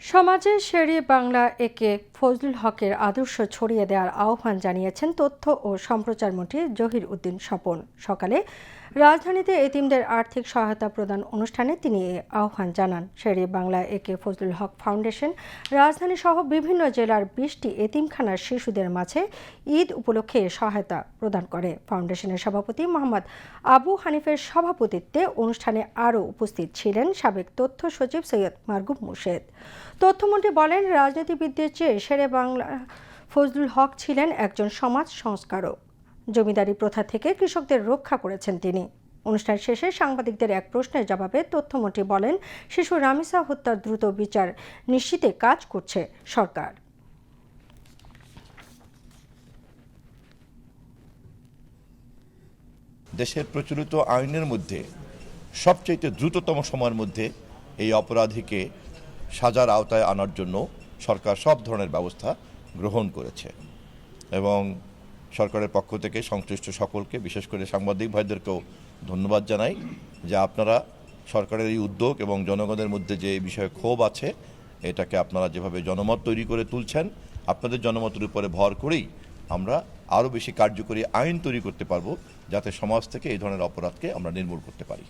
সমাজে শেরে বাংলা একে ফজলুল হকের আদর্শ ছড়িয়ে দেওয়ার আহ্বান জানিয়েছেন তথ্য ও সম্প্রচার মন্ত্রী জহির উদ্দিন স্বপন। সকালে রাজধানীতে এতিমদের আর্থিক সহায়তা প্রদান অনুষ্ঠানে তিনি এ আহ্বান জানান। শেরে বাংলা একে ফজলুল হক ফাউন্ডেশন রাজধানী সহ বিভিন্ন জেলার ২০টি এতিমখানার শিশুদের মাঝে ঈদ উপলক্ষে সহায়তা প্রদান করে। ফাউন্ডেশনের সভাপতি মোহাম্মদ আবু হানিফের সভাপতিত্বে অনুষ্ঠানে আরও উপস্থিত ছিলেন সাবেক তথ্য সচিব সৈয়দ মারগুব মুর্শেদ। তথ্যমন্ত্রী বলেন, রাজনীতিবিদদের চেয়ে শেরে বাংলা ফজলুল হক ছিলেন একজন সমাজ সংস্কারক। জমিদারি প্রথা থেকে কৃষকদের রক্ষা করেছেন তিনি। অনুষ্ঠান শেষে সাংবাদিকদের এক প্রশ্নের জবাবে তথ্যমন্ত্রী বলেন, শিশু রামিসা হত্যার দ্রুত বিচার নিশ্চিতে কাজ করছে সরকার। দেশের প্রচলিত আইনের মধ্যে সবচেয়ে দ্রুততম সময়ের মধ্যে এই অপরাধীকে সাজার আওতায় আনার জন্য সরকার সব ধরনের ব্যবস্থা গ্রহণ করেছে এবং সরকারের পক্ষ থেকে সংশ্লিষ্ট সকলকে, বিশেষ করে সাংবাদিক ভাইদেরকেও ধন্যবাদ জানাই যে আপনারা সরকারের এই উদ্যোগ এবং জনগণের মধ্যে যে এই বিষয়ে ক্ষোভ আছে এটাকে আপনারা যেভাবে জনমত তৈরি করে তুলছেন, আপনাদের জনমতের উপরে ভর করেই আমরা আরও বেশি কার্যকরী আইন তৈরি করতে পারবো যাতে সমাজ থেকে এই ধরনের অপরাধকে আমরা নির্মূল করতে পারি।